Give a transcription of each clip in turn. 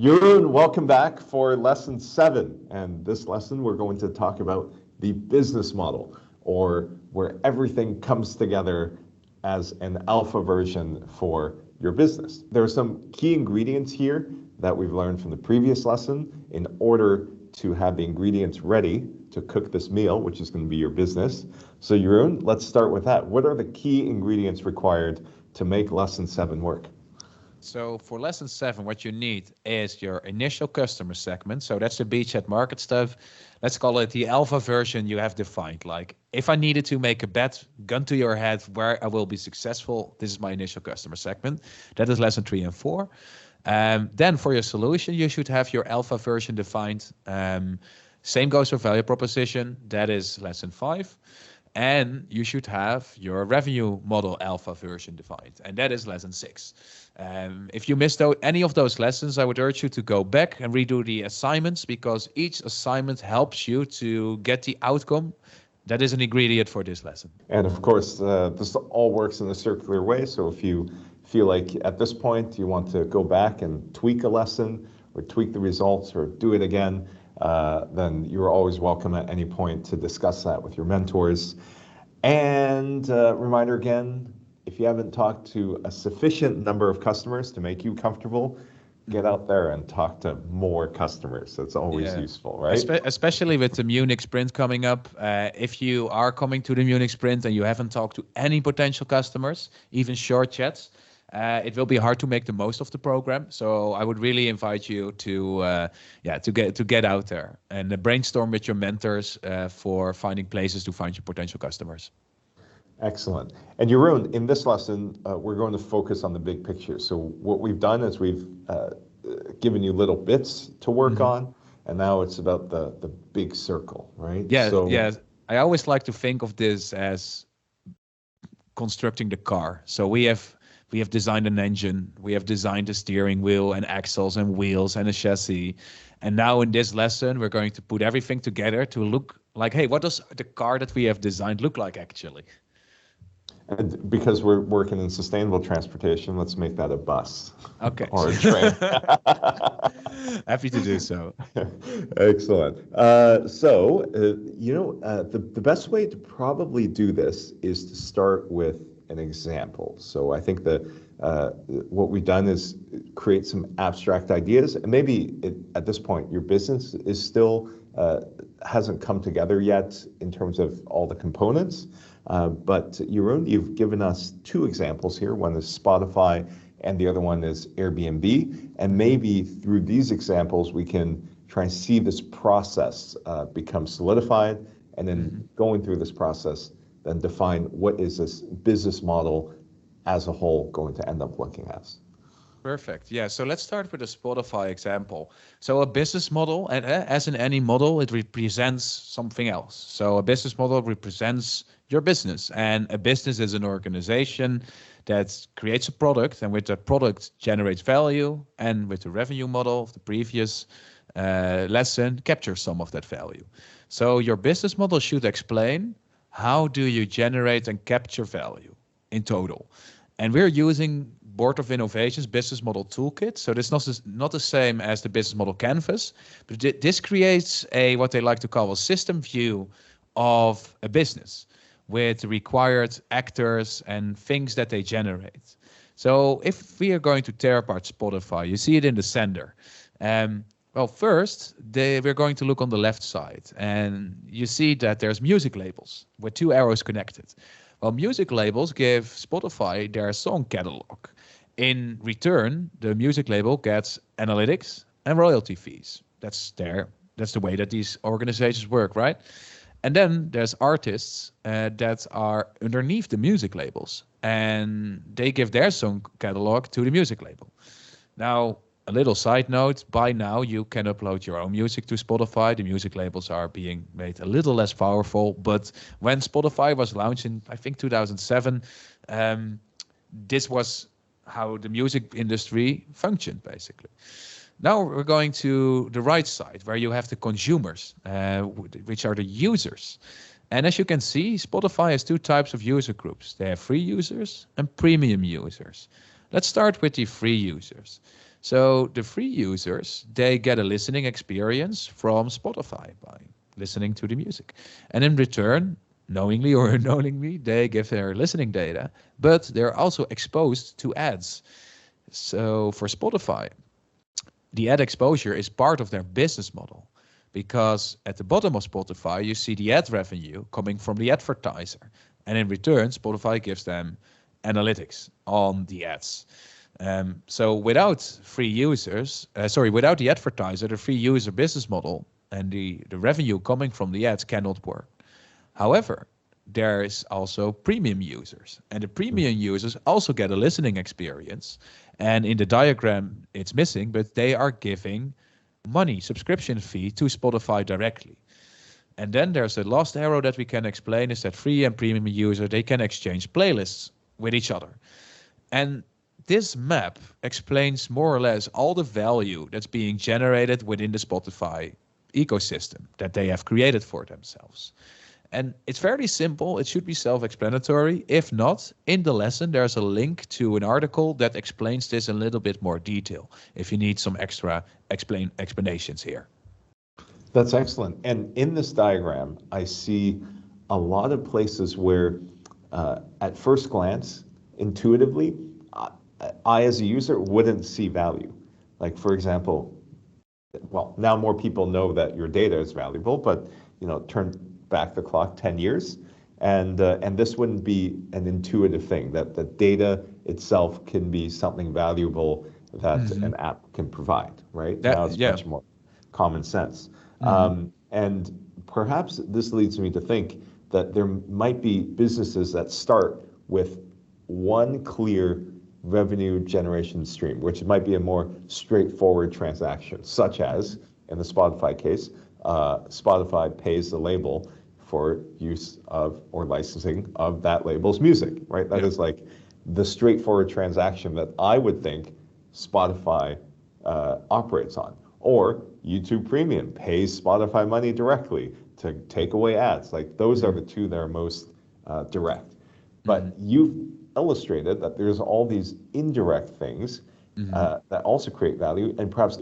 Jeroen, welcome back for lesson 7. And this lesson, we're going to talk about the business model, or where everything comes together as an alpha version for your business. There are some key ingredients here that we've learned from the previous lesson in order to have the ingredients ready to cook this meal, which is going to be your business. So Jeroen, let's start with that. What are the key ingredients required to make lesson 7 work? So for lesson 7, what you need is your initial customer segment. So that's the beachhead market stuff. Let's call it the alpha version you have defined. Like if I needed to make a bet, gun to your head, where I will be successful, this is my initial customer segment. That is lesson 3 and 4. Then for your solution, you should have your alpha version defined. Same goes for value proposition. That is lesson 5. And you should have your revenue model alpha version defined. And that is lesson 6. If you missed any of those lessons, I would urge you to go back and redo the assignments, because each assignment helps you to get the outcome that is an ingredient for this lesson. And of course, this all works in a circular way. So if you feel like at this point you want to go back and tweak a lesson or tweak the results or do it again, then you're always welcome at any point to discuss that with your mentors. And reminder again, if you haven't talked to a sufficient number of customers to make you comfortable, get out there and talk to more customers. That's always useful, right? Especially with the Munich Sprint coming up. If you are coming to the Munich Sprint and you haven't talked to any potential customers, even short chats, it will be hard to make the most of the program. So I would really invite you to get out there and brainstorm with your mentors for finding places to find your potential customers. Excellent. And Jeroen, in this lesson, we're going to focus on the big picture. So what we've done is we've given you little bits to work on, and now it's about the big circle, right? Yeah. I always like to think of this as constructing the car. So we have designed an engine, we have designed a steering wheel and axles and wheels and a chassis. And now in this lesson, we're going to put everything together to look like, hey, what does the car that we have designed look like actually? And because we're working in sustainable transportation, let's make that a bus. Okay. Or a train. Happy to do so. Excellent. The best way to probably do this is to start with an example. So I think that what we've done is create some abstract ideas, and maybe at this point your business is still hasn't come together yet in terms of all the components. But Jeroen, you've given us 2 examples here. One is Spotify, and the other one is Airbnb. And maybe through these examples, we can try and see this process become solidified, and then going through this process, then define what is this business model as a whole going to end up looking as. Perfect. Yeah. So let's start with the Spotify example. So a business model, and as in any model, it represents something else. So a business model represents your business, and a business is an organization that creates a product, and with that product generates value, and with the revenue model of the previous lesson, captures some of that value. So your business model should explain how do you generate and capture value in total. And we're using Board of Innovation's Business Model Toolkit. So this is not the same as the Business Model Canvas, but this creates what they like to call a system view of a business with the required actors and things that they generate. So if we are going to tear apart Spotify, you see it in the center. First, we're going to look on the left side, and you see that there's music labels with 2 arrows connected. Well, music labels give Spotify their song catalog. In return, the music label gets analytics and royalty fees. That's the way that these organizations work, right? And then there's artists that are underneath the music labels, and they give their song catalog to the music label. Now, a little side note, by now you can upload your own music to Spotify. The music labels are being made a little less powerful, but when Spotify was launched in, I think, 2007, this was how the music industry functioned, basically. Now we're going to the right side, where you have the consumers, which are the users. And as you can see, Spotify has 2 types of user groups. They have free users and premium users. Let's start with the free users. So the free users, they get a listening experience from Spotify by listening to the music. And in return, knowingly or unknowingly, they give their listening data, but they're also exposed to ads. So for Spotify, the ad exposure is part of their business model because at the bottom of Spotify, you see the ad revenue coming from the advertiser. And in return, Spotify gives them analytics on the ads. So without free users, without the advertiser, the free user business model and the revenue coming from the ads cannot work. However, there is also premium users, and the premium users also get a listening experience. And in the diagram, it's missing, but they are giving money, subscription fee to Spotify directly. And then there's the last arrow that we can explain is that free and premium user, they can exchange playlists with each other. And this map explains more or less all the value that's being generated within the Spotify ecosystem that they have created for themselves. And it's very simple. It should be self-explanatory. If not, in the lesson, there's a link to an article that explains this in a little bit more detail if you need some extra explanations here. That's excellent. And in this diagram, I see a lot of places where, at first glance, intuitively, I as a user wouldn't see value. Like, for example, well, now more people know that your data is valuable, but turn back the clock 10 years, and this wouldn't be an intuitive thing, that the data itself can be something valuable that an app can provide, right? Now it's much more common sense. And perhaps this leads me to think that there might be businesses that start with one clear revenue generation stream, which might be a more straightforward transaction, such as, in the Spotify case, Spotify pays the label for use of or licensing of that label's music, right? That is like the straightforward transaction that I would think Spotify operates on. Or YouTube Premium pays Spotify money directly to take away ads. Like those are the two that are most direct. But you've illustrated that there's all these indirect things that also create value, and perhaps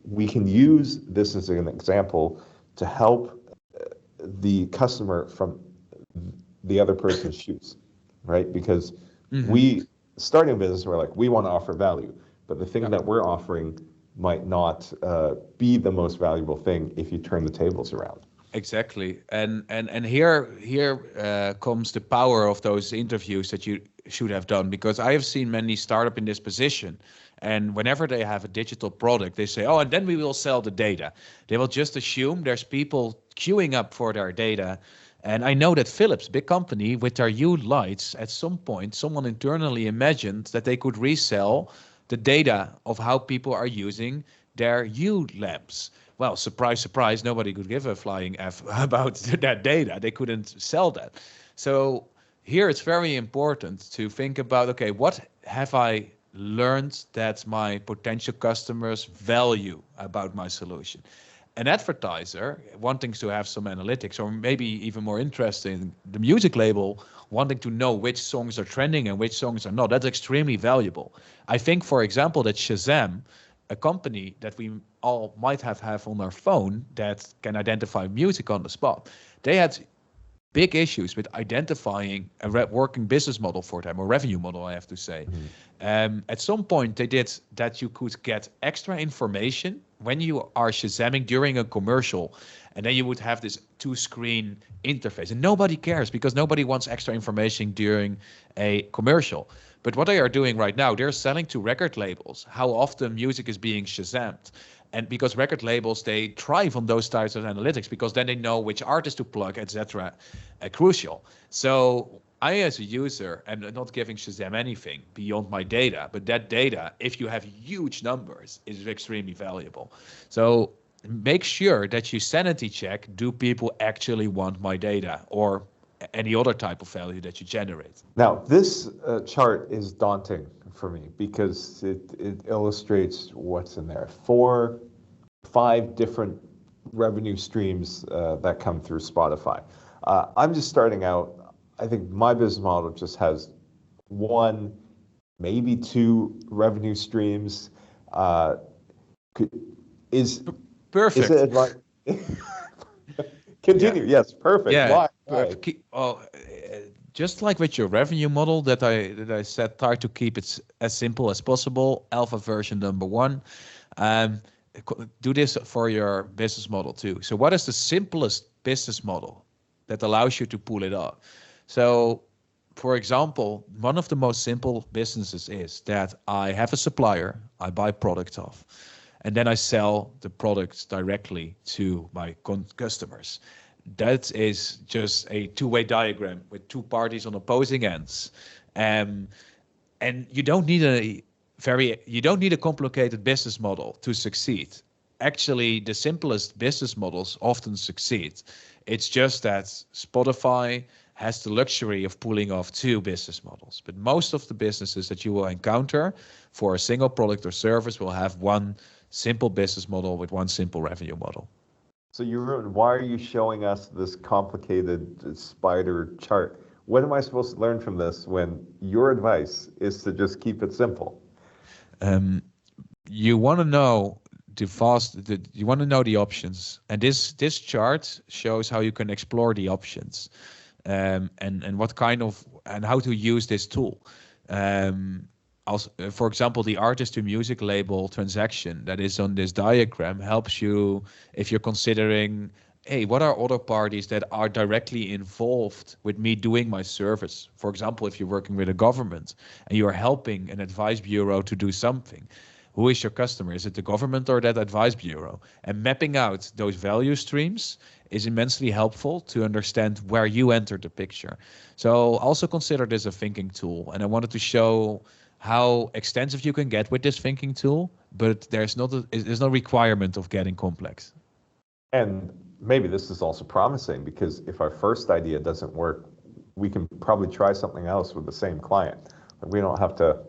we can use this as an example to help the customer from the other person's shoes, right? Because we, starting a business, we're like, we want to offer value, but the thing that we're offering might not be the most valuable thing if you turn the tables around. Exactly, and here comes the power of those interviews that you should have done, because I have seen many startups in this position, and whenever they have a digital product, they say, oh, and then we will sell the data. They will just assume there's people queuing up for their data. And I know that Philips, big company, with their Hue lights, at some point, someone internally imagined that they could resell the data of how people are using their Hue lamps. Well, surprise, surprise, nobody could give a flying F about that data. They couldn't sell that. So here it's very important to think about, okay, what have I learned that my potential customers value about my solution? An advertiser wanting to have some analytics, or maybe even more interesting, the music label wanting to know which songs are trending and which songs are not. That's extremely valuable. I think, for example, that Shazam, a company that we all might have on our phone that can identify music on the spot, they had big issues with identifying a working business model for them, or revenue model, I have to say. At some point, they did that you could get extra information when you are Shazamming during a commercial, and then you would have this two-screen interface. And nobody cares, because nobody wants extra information during a commercial. But what they are doing right now, they're selling to record labels how often music is being Shazammed. And because record labels, they thrive on those types of analytics, because then they know which artist to plug, etc. Crucial. So I, as a user, am not giving Shazam anything beyond my data, but that data, if you have huge numbers, is extremely valuable. So make sure that you sanity check, do people actually want my data, or any other type of value that you generate? Now, this chart is daunting for me, because it illustrates what's in there. 5 different revenue streams that come through Spotify. I'm just starting out. I think my business model just has 1, maybe 2 revenue streams. Uh, could, is is Perfect. it like Yeah. continue? Yes, perfect. Yeah. Why? Why? Perfect. Well, just like with your revenue model that I said, try to keep it as simple as possible. Alpha version number one. Um, do this for your business model too. So, what is the simplest business model that allows you to pull it off? So, for example, one of the most simple businesses is that I have a supplier, I buy products off, and then I sell the products directly to my customers. That is just a two-way diagram with two parties on opposing ends. Um, and you don't need a complicated business model to succeed. Actually, the simplest business models often succeed. It's just that Spotify has the luxury of pulling off two business models, but most of the businesses that you will encounter for a single product or service will have one simple business model with one simple revenue model. So why are you showing us this complicated spider chart? What am I supposed to learn from this when your advice is to just keep it simple? um, you want to know you want to know the options, and this chart shows how you can explore the options, and what kind of and how to use this tool. Also, for example, the artist to music label transaction that is on this diagram helps you if you're considering, hey, what are other parties that are directly involved with me doing my service? For example, if you're working with a government and you're helping an advice bureau to do something, who is your customer? Is it the government or that advice bureau? And mapping out those value streams is immensely helpful to understand where you enter the picture. So also consider this a thinking tool. And I wanted to show how extensive you can get with this thinking tool, but there's no requirement of getting complex. And maybe this is also promising because if our first idea doesn't work, we can probably try something else with the same client. We don't have to,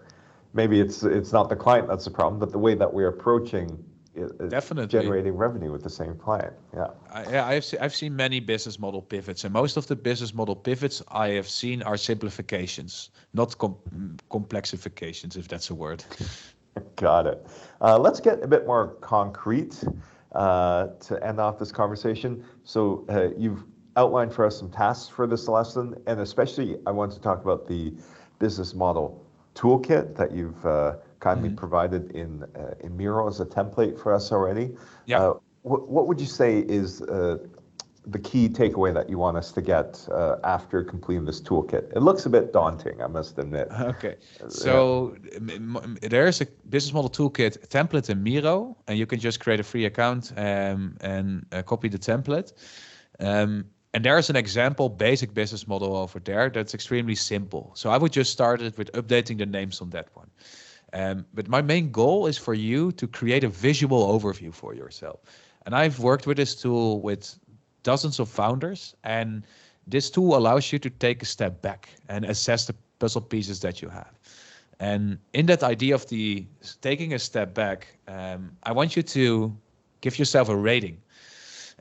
maybe it's not the client that's the problem, but the way that we're approaching Definitely. generating revenue with the same client. Yeah. I've seen many business model pivots, and most of the business model pivots I have seen are simplifications, not complexifications, if that's a word. Got it. Let's get a bit more concrete to end off this conversation. So you've outlined for us some tasks for this lesson, and especially I want to talk about the business model toolkit that you've kindly provided in Miro as a template for us already. Yeah. What would you say is the key takeaway that you want us to get after completing this toolkit? It looks a bit daunting, I must admit. Okay. Yeah. So there's a business model toolkit template in Miro, and you can just create a free account and copy the template. And there's an example basic business model over there that's extremely simple. So I would just start it with updating the names on that one. But my main goal is for you to create a visual overview for yourself. And I've worked with this tool with dozens of founders, and this tool allows you to take a step back and assess the puzzle pieces that you have. And in that idea of the taking a step back, I want you to give yourself a rating.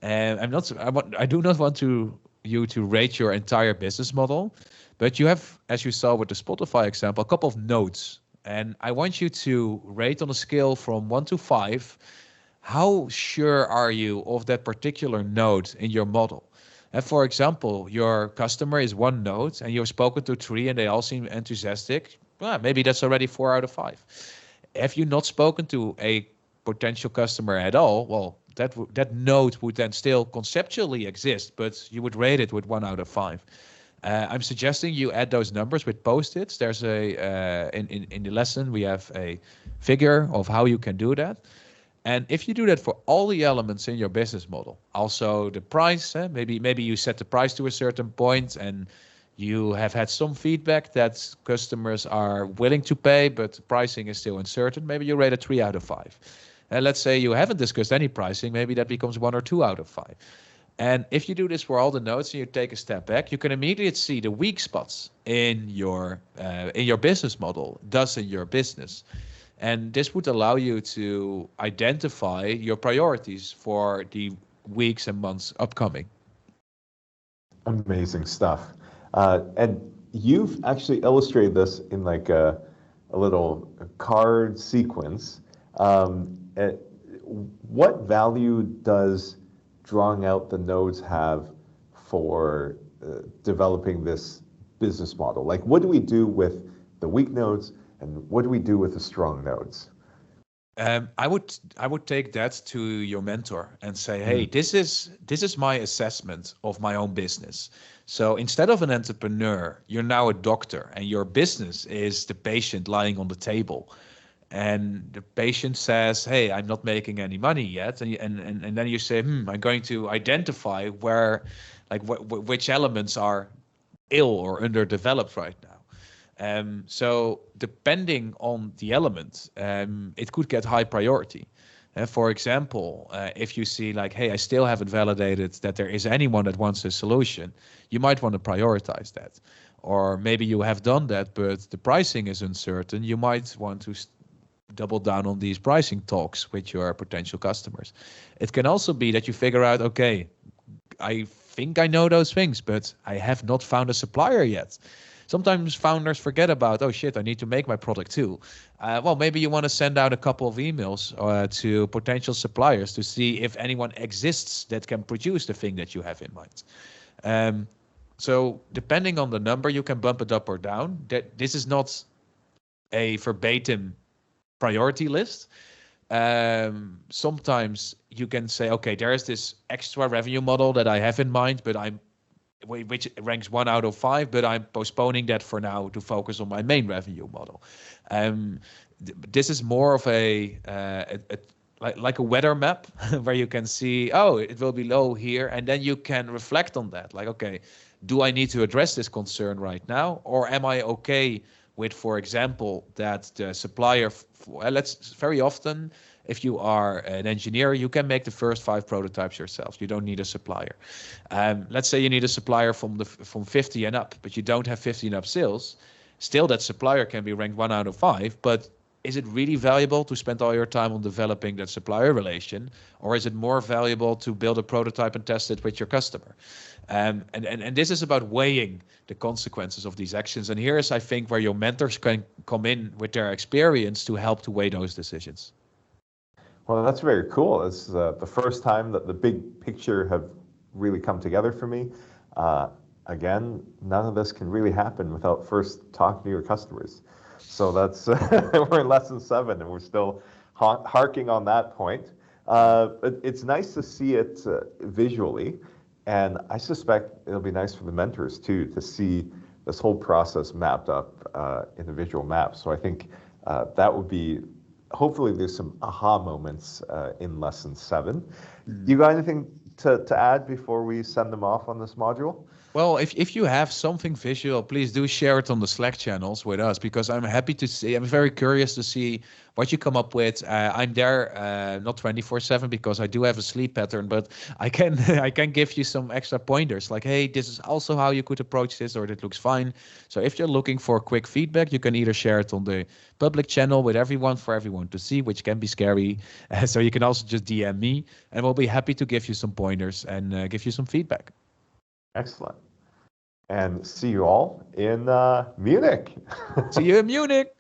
And I do not want you to rate your entire business model, but you have, as you saw with the Spotify example, a couple of notes. And I want you to rate on a scale from 1 to 5. How sure are you of that particular node in your model? And for example, your customer is one node and you've spoken to 3 and they all seem enthusiastic. Well, maybe that's already 4 out of 5. Have you not spoken to a potential customer at all? Well, that node would then still conceptually exist, but you would rate it with 1 out of 5. I'm suggesting you add those numbers with post-its. There's in the lesson we have a figure of how you can do that. And if you do that for all the elements in your business model, also the price, maybe you set the price to a certain point and you have had some feedback that customers are willing to pay, but pricing is still uncertain. Maybe you rate it 3 out of 5. And let's say you haven't discussed any pricing, maybe that becomes 1 or 2 out of 5. And if you do this for all the nodes and you take a step back, you can immediately see the weak spots in your business model, thus in your business. And this would allow you to identify your priorities for the weeks and months upcoming. Amazing stuff. And you've actually illustrated this in like a little card sequence. What value does drawing out the nodes have for developing this business model? Like, what do we do with the weak nodes, and what do we do with the strong nodes? I would take that to your mentor and say, hey, Mm. this is my assessment of my own business. So instead of an entrepreneur, you're now a doctor, and your business is the patient lying on the table. And the patient says, hey, I'm not making any money yet. And then you say, I'm going to identify where, like, which elements are ill or underdeveloped right now. So depending on the element, it could get high priority. For example, if you see like, hey, I still haven't validated that there is anyone that wants a solution, you might want to prioritize that. Or maybe you have done that, but the pricing is uncertain. You might want to double down on these pricing talks with your potential customers. It can also be that you figure out, okay, I think I know those things, but I have not found a supplier yet. Sometimes founders forget about, oh shit, I need to make my product too. Well, maybe you want to send out a couple of emails to potential suppliers to see if anyone exists that can produce the thing that you have in mind. So depending on the number, you can bump it up or down. This is not a verbatim priority list. Sometimes you can say, okay, there is this extra revenue model that I have in mind, but which ranks 1 out of 5, but I'm postponing that for now to focus on my main revenue model. This is more of like a weather map where you can see, oh, it will be low here, and then you can reflect on that. Like, okay, do I need to address this concern right now, or am I okay with, for example, that the supplier, let's very often, if you are an engineer, you can make the first 5 prototypes yourself. You don't need a supplier. Let's say you need a supplier from 50 and up, but you don't have 50 and up sales. Still, that supplier can be ranked 1 out of 5, but is it really valuable to spend all your time on developing that supplier relation, or is it more valuable to build a prototype and test it with your customer? And this is about weighing the consequences of these actions. And here's, I think, where your mentors can come in with their experience to help to weigh those decisions. Well, that's very cool. It's the first time that the big picture have really come together for me. Again, none of this can really happen without first talking to your customers. So that's we're in lesson 7, and we're still harking on that point. It's nice to see it visually, and I suspect it'll be nice for the mentors too to see this whole process mapped up in a visual map. So I think that would be. Hopefully there's some aha moments in lesson 7. You got anything to add before we send them off on this module? Well, if you have something visual, please do share it on the Slack channels with us, because I'm happy to see, I'm very curious to see what you come up with. I'm there not 24/7 because I do have a sleep pattern, but I can I can give you some extra pointers like, hey, this is also how you could approach this, or it looks fine. So if you're looking for quick feedback, you can either share it on the public channel with everyone for everyone to see, which can be scary. So you can also just DM me, and we'll be happy to give you some pointers and give you some feedback. Excellent. And see you all in Munich. See you in Munich.